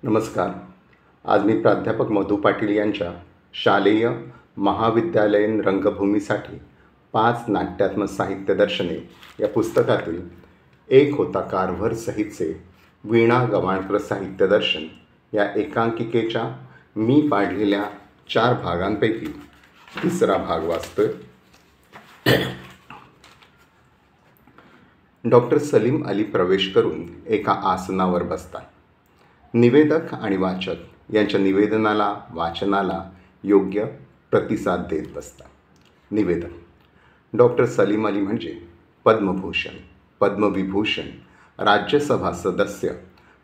नमस्कार. आज मी प्राध्यापक मधु पाटील यांच्या शालेय महाविद्यालयीन रंगभूमीसाठी 5 नाट्यात्मक साहित्य दर्शने या पुस्तकातील एक होता कारभार सहितचे वीणा गवाणकर साहित्य दर्शन या एकांकिकेच्या मी पाडलेल्या 4 भागांपैकी तिसरा भाग वाचतोय. डॉक्टर सलीम अली प्रवेश करून एका आसनावर बसतात. निवेदक आणि वाचक यांच्या निवेदनाला वाचनाला योग्य प्रतिसाद देत बसतात. निवेदन: डॉक्टर सलीम अली म्हणजे पद्मभूषण, पद्मविभूषण, राज्यसभा सदस्य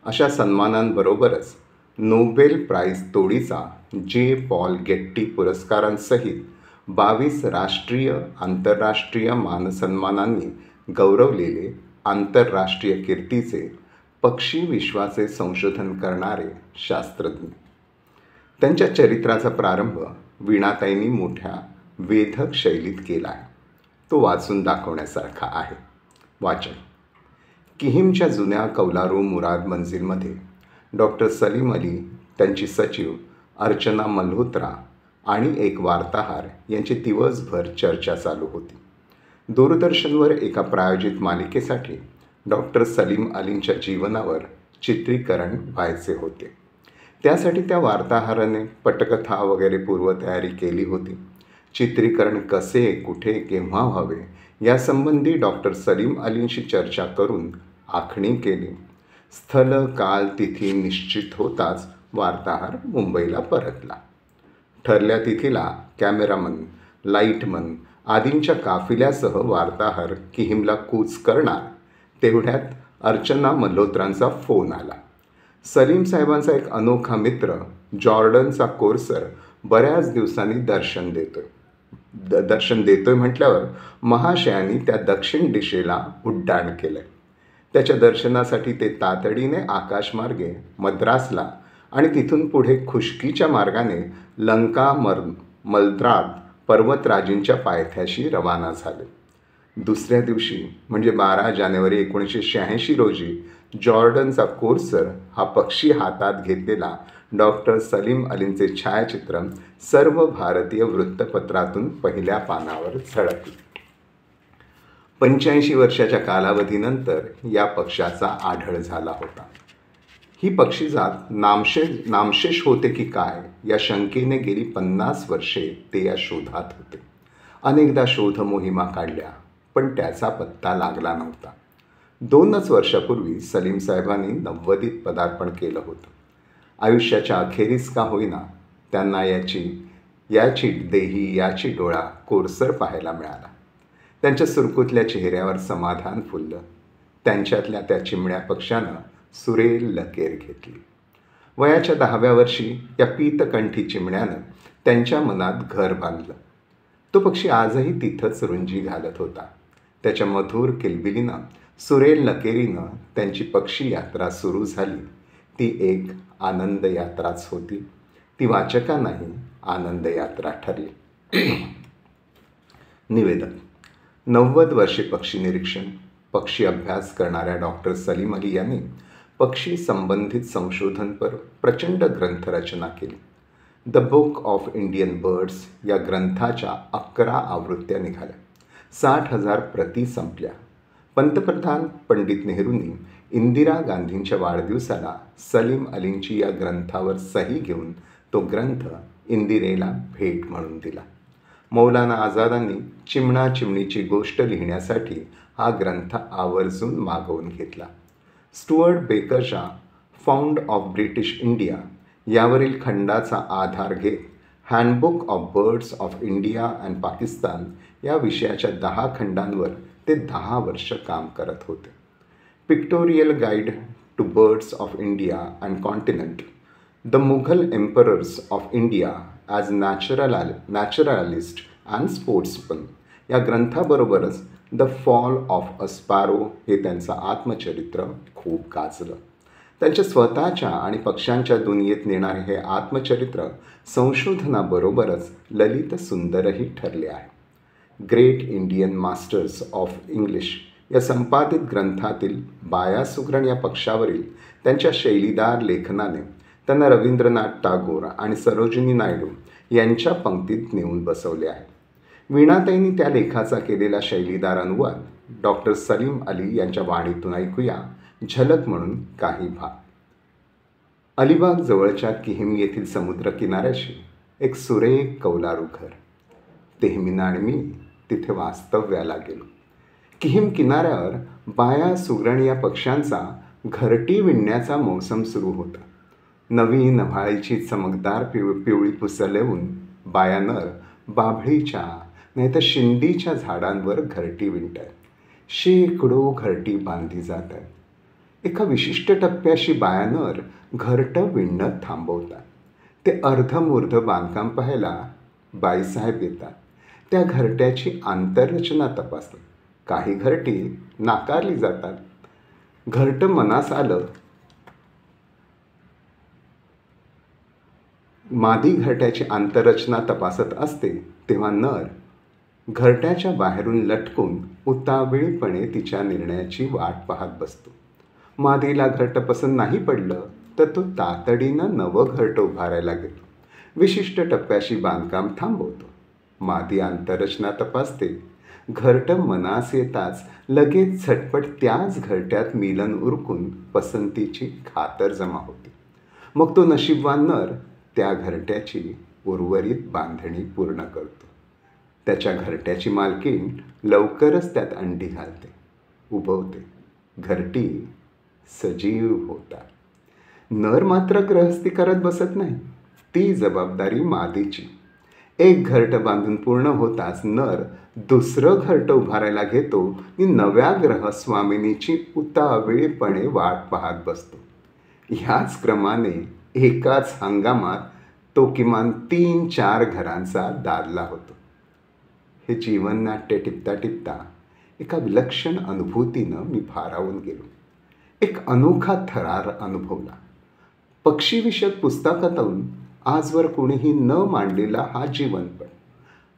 अशा सन्मानांबरोबरच नोबेल प्राइज तोडीचा जे. पॉल गेट्टी पुरस्कारांसहित 22 राष्ट्रीय आंतरराष्ट्रीय मानसन्मानांनी गौरवलेले आंतरराष्ट्रीय कीर्तीचे पक्षी विश्वाचे संशोधन करणारे शास्त्रज्ञ. त्यांच्या चरित्राचा प्रारंभ वीणाताईंनी मोठ्या वेधक शैलीत केला आहे. तो वाचून दाखवण्यासारखा आहे. वाचन: किहीमच्या जुन्या कौलारू मुराद मंजिलमध्ये डॉक्टर सलीम अली, त्यांची सचिव अर्चना मल्होत्रा आणि एक वार्ताहर यांची दिवसभर चर्चा चालू होती. दूरदर्शनवर एका प्रायोजित मालिकेसाठी डॉक्टर सलीम अलींच्या जीवनावर चित्रीकरण व्हायचे होते. त्यासाठी त्या वार्ताहराने पटकथा वगैरे पूर्वतयारी केली होती. चित्रीकरण कसे, कुठे, केव्हा व्हावे यासंबंधी डॉक्टर सलीम अलींशी चर्चा करून आखणी केली. स्थल, काल, तिथी निश्चित होताच वार्ताहर मुंबईला परतला. ठरल्या तिथीला कॅमेरामन, लाईटमन आदींच्या काफिल्यासह वार्ताहर किहीमला कूच करणार तेवढ्यात अर्चना मल्होत्रांचा फोन आला. सलीम साहेबांचा एक अनोखा मित्र जॉर्डनचा कोर्सर बऱ्याच दिवसांनी दर्शन देतोय म्हटल्यावर महाशयांनी त्या दक्षिण दिशेला उड्डाण केलंय. त्याच्या दर्शनासाठी ते तातडीने आकाशमार्गे मद्रासला आणि तिथून पुढे खुष्कीच्या मार्गाने लंका मलद्रात पर्वतराजींच्या पायथ्याशी रवाना झाले. दुसऱ्या दिवशी म्हणजे 12 जानेवारी 1986 रोजी जॉर्डनचा कोर्सर हा पक्षी हातात घेतलेला डॉक्टर सलीम अलींचे छायाचित्र सर्व भारतीय वृत्तपत्रातून पहिल्या पानावर झळकले. 85 वर्षाच्या कालावधीनंतर या पक्षाचा आढळ झाला होता. ही पक्षीजात नामशेष होते की काय या शंकेने गेली 50 वर्षे ते या शोधात होते. अनेकदा शोध मोहिमा काढल्या, पण त्याचा पत्ता लागला नव्हता. 2 वर्षापूर्वी सलीम साहेबांनी 90ीत पदार्पण केलं होतं. आयुष्याच्या अखेरीस का होईना त्यांना याची देही याची डोळा कोर्सर पाहायला मिळाला. त्यांच्या सुरकुतल्या चेहऱ्यावर समाधान फुललं. त्यांच्यातल्या त्या चिमण्या पक्षानं सुरेल लकेर घेतली. वयाच्या 10व्या वर्षी या पीतकंठी चिमण्यानं त्यांच्या मनात घर बांधलं. तो पक्षी आजही तिथंच रुंजी घालत होता. त्याच्या मधुर किलबिलीनं, सुरेल लकेरीनं त्यांची पक्षी यात्रा सुरू झाली. ती एक आनंद यात्राच होती. ती वाचकांनाही आनंद यात्रा ठरली. निवेदन: 90 वर्षे पक्षी निरीक्षण, पक्षी अभ्यास करणाऱ्या डॉक्टर सलीम अली यांनी पक्षी संबंधित संशोधनपर प्रचंड ग्रंथरचना केली. The book of Indian birds या ग्रंथाच्या 11 आवृत्त्या निघाल्या. 60,000 प्रती संपल्या. पंतप्रधान पंडित नेहरूंनी इंदिरा गांधींच्या वाढदिवसाला सलीम अलींची या ग्रंथावर सही घेऊन तो ग्रंथ इंदिरेला भेट म्हणून दिला. मौलाना आझादांनी चिमणा चिमणीची गोष्ट लिहिण्यासाठी हा ग्रंथ आवर्जून मागवून घेतला. स्टुअर्ट बेकरच्या फाउंड ऑफ ब्रिटिश इंडिया यावरील खंडाचा आधार घेत handbook of birds of India and Pakistan या विषयाच्या 10 खंडांवर ते 10 वर्ष काम करत होते. Pictorial guide to birds of India and continent, the Mughal emperors of India as naturalist and sportsman या ग्रंथाबरोबरच the fall of a sparrow हे त्यांचं आत्मचरित्र खूप गाजलं. त्यांच्या स्वतःच्या आणि पक्ष्यांच्या दुनियेत नेणारे हे आत्मचरित्र संशोधनाबरोबरच ललित सुंदरही ठरले आहे. Great Indian masters of English या संपादित ग्रंथातील बाया सुग्रण या पक्षावरील त्यांच्या शैलीदार लेखनाने त्यांना रवींद्रनाथ टागोर आणि सरोजिनी नायडू यांच्या पंक्तीत नेऊन बसवले आहे. वीणाताईंनी त्या लेखाचा केलेला शैलीदार अनुवाद डॉक्टर सलीम अली यांच्या वाणीतून ऐकूया झलक म्हणून काही भाग. अलिबाग जवळच्या किहिम येथील समुद्र किनाऱ्याशी एक सुरेख कौलारू घर. तेहमीना आणि मी तिथे वास्तव्याला गेलो. किहिम किनाऱ्यावर बाया सुगरण या पक्ष्यांचा घरटी विणण्याचा मौसम सुरू होता. नवीन नव्हाळीची चमकदार पिवळी पुसं लेवून बाया नर बाभळीच्या नाहीतर शिंदीच्या झाडांवर घरटी विणतात. शेकडो घरटी बांधली जातात. एका विशिष्ट टप्प्याशी बाया नर घरटं विणणं थांबवतात. ते अर्धमूर्ध बांधकाम पाहायला बाईसाहेब येतात. त्या घरट्याची आंतररचना तपासतात. काही घरटी नाकारली जातात. घरटं मनास आलं. मादी घरट्याची आंतररचना तपासत असते तेव्हा नर घरट्याच्या बाहेरून लटकून उतावीळपणे तिच्या निर्णयाची वाट पाहत बसतो. मादीला घरटं पसंत नाही पडलं तर तो तातडीनं नवं घरटं उभारायला घेतो. विशिष्ट टप्प्याशी बांधकाम थांबवतो. मादी आंतररचना तपासते. घरटं मनास येताच लगेच झटपट त्याच घरट्यात मिलन उरकून पसंतीची खातर जमा होते. मग तो नशीबवान नर त्या घरट्याची उर्वरित बांधणी पूर्ण करतो. त्याच्या घरट्याची मालकीण लवकरच त्यात अंडी घालते, उबवते. घरटी सजीव होतात. नर मात्र गृहस्थी करत बसत नाही. ती जबाबदारी मादीची. एक घरटं बांधून पूर्ण होताच नर दुसरं घरटं उभारायला घेतो आणि नव्या ग्रहस्वामिनीची उतावीळपणे वाट पाहत बसतो. ह्याच क्रमाने एकाच हंगामात तो किमान 3-4 घरांचा दादला होतो. हे जीवननाट्य टिपता टिपता एका विलक्षण अनुभूतीनं मी भारावून गेलो. एक अनोखा थरार अनुभवला. पक्षीविषयक पुस्तकातून आजवर कुणीही न मांडलेला हा जीवनपट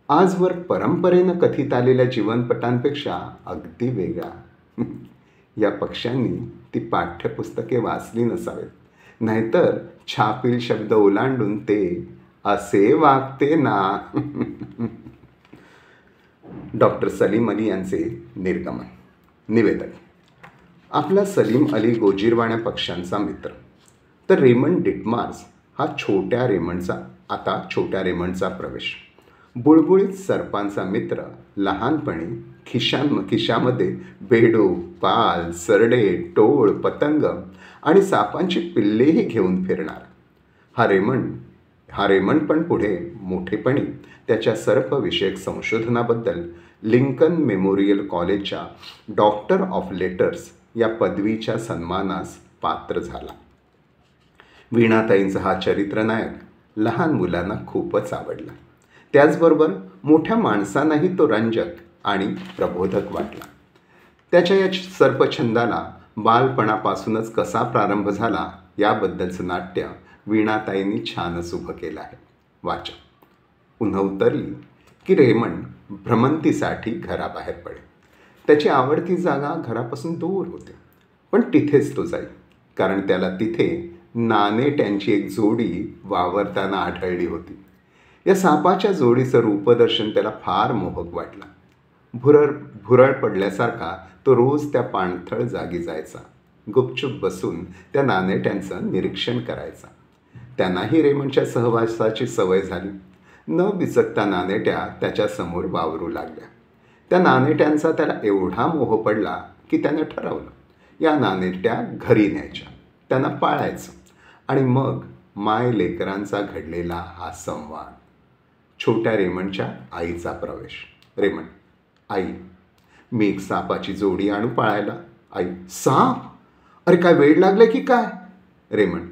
आजवर परंपरेनं कथित आलेल्या जीवनपटांपेक्षा अगदी वेगळा. या पक्ष्यांनी ती पाठ्यपुस्तके वाचली नसावेत, नाहीतर छापील शब्द ओलांडून ते असे वागते ना. डॉक्टर सलीम अली यांचे निर्गमन. निवेदक. आपला सलीम अली गोजीरवाण्या पक्ष्यांचा मित्र. तर रेमंड डिटमार्स हा छोट्या रेमंडचा प्रवेश. बुळबुळीत सर्पांचा मित्र. लहानपणी खिशामध्ये बेडूक, पाल, सरडे, टोळ, पतंग आणि सापांची पिल्लेही घेऊन फिरणार. हा रेमंड पण पुढे मोठेपणी त्याच्या सर्पविषयक संशोधनाबद्दल लिंकन मेमोरियल कॉलेजच्या डॉक्टर ऑफ लेटर्स या पदवीच्या सन्मानास पात्र झाला. वीणाताईंचा हा चरित्रनायक लहान मुलांना खूपच आवडला. त्याचबरोबर मोठ्या माणसांनाही तो रंजक आणि प्रबोधक वाटला. त्याच्या या सर्पछंदाला बालपणापासूनच कसा प्रारंभ झाला याबद्दलचं नाट्य वीणाताईंनी छानच उभं केलं आहे. वाचक. उन्हं उतरली की रेमंड भ्रमंतीसाठी घराबाहेर पडे. त्याची आवडती जागा घरापासून दूर होती, पण तिथेच तो जाई, कारण त्याला तिथे नानेट्यांची एक जोडी वावरताना आढळली होती. या सापाच्या जोडीचं रूपदर्शन त्याला फार मोहक वाटलं. भुरळ पडल्यासारखा तो रोज त्या पाणथळ जागी जायचा. गुपचूप बसून त्या नानेट्यांचं निरीक्षण करायचा. त्यांनाही रेमंडच्या सहवासाची सवय झाली. न बिचकता नानेट्या त्याच्यासमोर वावरू लागल्या. त्या नानेट्यांचा त्याला एवढा मोह पडला की त्यानं ठरवलं या नानेट्या घरी न्यायच्या, त्यांना पाळायचं. आणि मग माय लेकरांचा घडलेला हा संवाद. छोट्या रेमंडच्या आईचा प्रवेश. रेमंड. आई, मी एक सापाची जोडी आणू पाळायला. आई. साप? अरे काय वेड लागले की काय? रेमंड.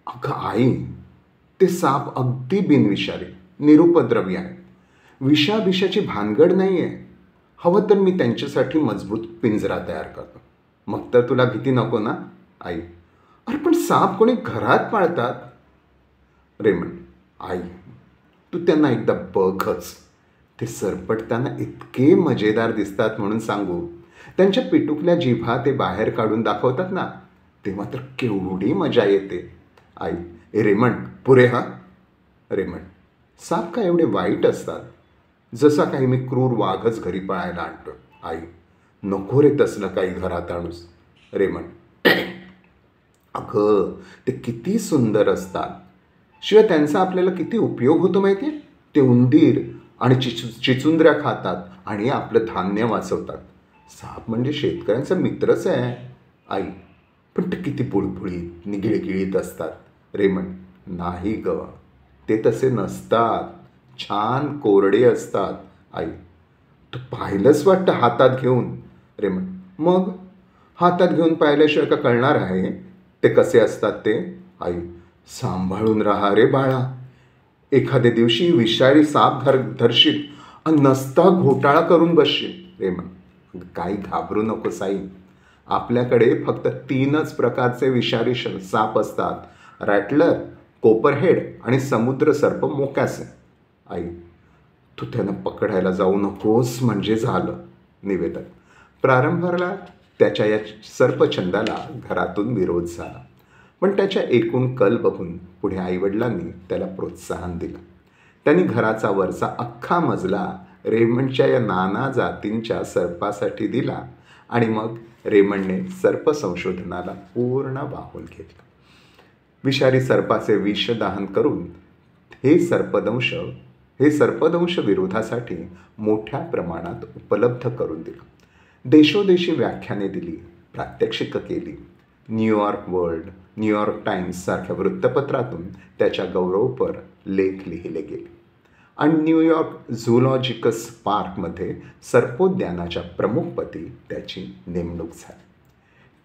अगं आई, ते साप अगदी बिनविषारी, निरुपद्रवी आहे. विषाची भानगड नाही आहे. हवं तर मी त्यांच्यासाठी मजबूत पिंजरा तयार करतो, मग तर तुला भीती नको ना. आई. अरे पण साप कोणी घरात पाळतात. रेमंड. आई, तू त्यांना एकदा बघच. ते सरपटताना इतके मजेदार दिसतात म्हणून सांगू. त्यांच्या पिटुकल्या जिभा ते बाहेर काढून दाखवतात ना, तेव्हा तर केवढी मजा येते. आई, ए रेमंड, पुरे हा. रेमंड, साप का एवढे वाईट असतात? जसा काही मी क्रूर वाघच घरी पाळायला आणतो. आई, नको रे तसलं काही घरात आणूस. रेमंड, अगं ते किती सुंदर असतात. शिवाय त्यांचा आपल्याला किती उपयोग होतो माहिती आहे. ते उंदीर आणि चिचुंद्र्या खातात आणि आपलं धान्य वाचवतात. साप म्हणजे शेतकऱ्यांचा मित्रच आहे. आई, पण ते किती बुळबुळीत निगिळगिळीत असतात. रेमंड, नाही ग, ते तसे नसतात. छान कोरडे असतात. आई, तू पाहिलंच वाटतं हातात घेऊन. रेमंड, मग हातात घेऊन पाहिल्याशिवाय का कळणार आहे ते कसे असतात ते. आई, सांभाळून राहा रे बाळा. एखाद्या दिवशी विषारी साप धरशील आणि नसता घोटाळा करून बसशील. रेमंड, काही घाबरू नकोस आई. आपल्याकडे फक्त 3च प्रकारचे विषारी साप असतात. रॅटलर, कोपरहेड आणि समुद्र सर्प मोकॅसे. आई, तू त्यांना पकडायला जाऊ नकोस म्हणजे झालं. निवेदक, प्रारंभाला त्याच्या या सर्पछंदाला घरातून विरोध झाला, पण त्याच्या एकूण कल बघून पुढे आईवडिलांनी त्याला प्रोत्साहन दिलं. त्यांनी घराचा वरचा अख्खा मजला रेमंडच्या या नाना जातींच्या सर्पासाठी दिला आणि मग रेमंडने सर्प संशोधनाला पूर्ण वाहून घेतलं. विषारी सर्पाचे विषदहन करून हे सर्पदंश विरोधासाठी मोठ्या प्रमाणात उपलब्ध करून दिलं. देशोदेशी व्याख्याने दिली, प्रात्यक्षिकं केली. न्यूयॉर्क वर्ल्ड, न्यूयॉर्क टाइम्स सारख्या वृत्तपत्रातून त्याच्या गौरवपर लेख लिहिले गेले आणि न्यूयॉर्क झूलॉजिकल पार्कमध्ये सर्पोद्यानाच्या प्रमुखपदी त्याची नेमणूक झाली.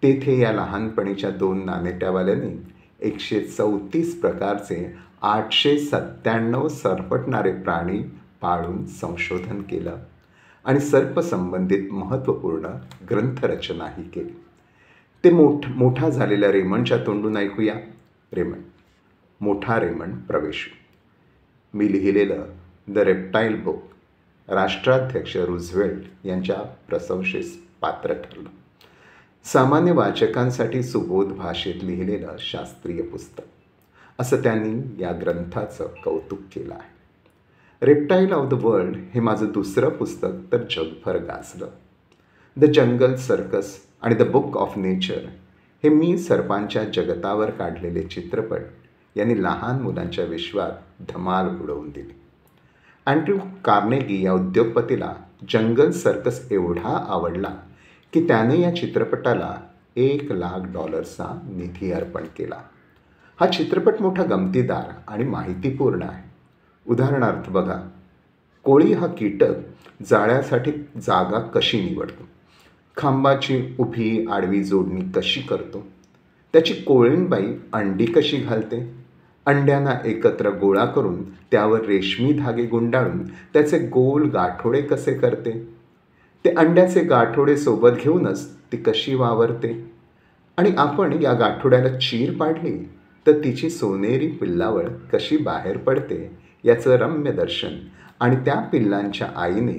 तेथे या लहानपणीच्या 2 नानेट्यावाल्यांनी 134 प्रकारचे 897 सरपटणारे प्राणी पाळून संशोधन केलं आणि सर्पसंबंधित महत्त्वपूर्ण ग्रंथरचनाही केली. ते मोठा झालेल्या रेमंडच्या तोंडून ऐकूया. रेमंड, मोठा रेमंड प्रवेशू. मी लिहिलेलं द रेप्टाईल बुक राष्ट्राध्यक्ष रूझवेल्ट यांच्या प्रशंसेस पात्र ठरलं. सामान्य वाचकांसाठी सुबोध भाषेत लिहिलेलं शास्त्रीय पुस्तक असं त्यांनी या ग्रंथाचं कौतुक केलं आहे. रेप्टाईल ऑफ द वर्ल्ड हे माझं दुसरं पुस्तक तर जगभर गाजलं. द जंगल सर्कस आणि द बुक ऑफ नेचर हे मी सर्पांच्या जगतावर काढलेले चित्रपट यांनी लहान मुलांच्या विश्वात धमाल उडवून दिली. अँड्र्यू कार्नेगी या उद्योगपतीला जंगल सर्कस एवढा आवडला की त्याने या चित्रपटाला $1,00,000 निधी अर्पण केला. हा चित्रपट मोठा गमतीदार आणि माहितीपूर्ण आहे. उदाहरणार्थ बघा, कोळी हा कीटक जाळ्यासाठी जागा कशी निवडतो, खांबाची उभी आडवी जोडणी कशी करतो, त्याची कोळीणबाई अंडी कशी घालते, अंड्यांना एकत्र गोळा करून त्यावर रेशमी धागे गुंडाळून त्याचे गोल गाठोडे कसे करते, ते अंड्याचे गाठोडे सोबत घेऊनच ती कशी वावरते आणि आपण या गाठोड्याला चीर पाडली तर तिची सोनेरी पिल्लावळ कशी बाहेर पडते याचं रम्य दर्शन आणि त्या पिल्लांच्या आईने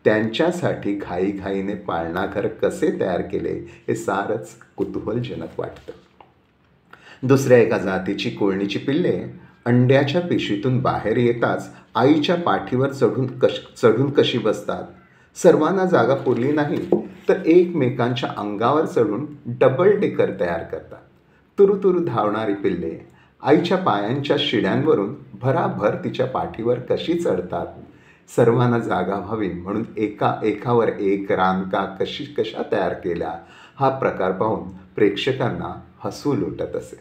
त्यांच्यासाठी घाईघाईने पाळणाघर कसे तयार केले हे सारंच कुतूहलजनक वाटतं. दुसऱ्या एका जातीची कोळणीची पिल्ले अंड्याच्या पिशवीतून बाहेर येताच आईच्या पाठीवर चढून कशी बसतात, सर्वांना जागा पुरली नाही तर एकमेकांच्या अंगावर चढून डबल डेकर तयार करतात. तुरुतुरु धावणारी पिल्ले आईच्या पायांच्या शिड्यांवरून भराभर तिच्या पाठीवर कशी चढतात, सर्वांना जागा व्हावी म्हणून एकावर एक रानका कशा तयार केल्या, हा प्रकार पाहून प्रेक्षकांना हसू लोटत असे.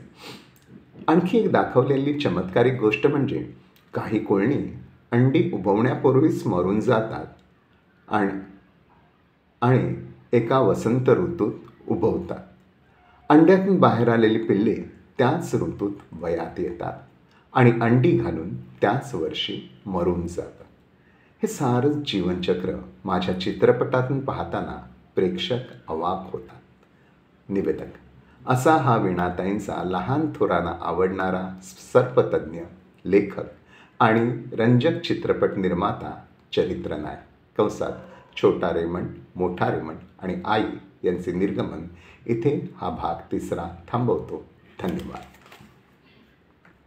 आणखी एक दाखवलेली चमत्कारिक गोष्ट म्हणजे काही कोळणी अंडी उबवण्यापूर्वीच मरून जातात आणि एका वसंत ऋतूत उबवतात. अंड्यातून बाहेर आलेली पिल्ले त्याच ऋतूत वयात येतात आणि अंडी घालून त्याच वर्षी मरून जातात. हे सारंच जीवनचक्र माझ्या चित्रपटातून पाहताना प्रेक्षक अवाक होतात. निवेदक, असा हा वीणाताईंचा लहान थोरांना आवडणारा सर्पतज्ञ, लेखक आणि रंजक चित्रपट निर्माता, चरित्रनायक कंसात छोटा रेमंड, मोठा रेमंड आणि आई यांचे निर्गमन इथे हा भाग 3 थांबवतो. धन्यवाद.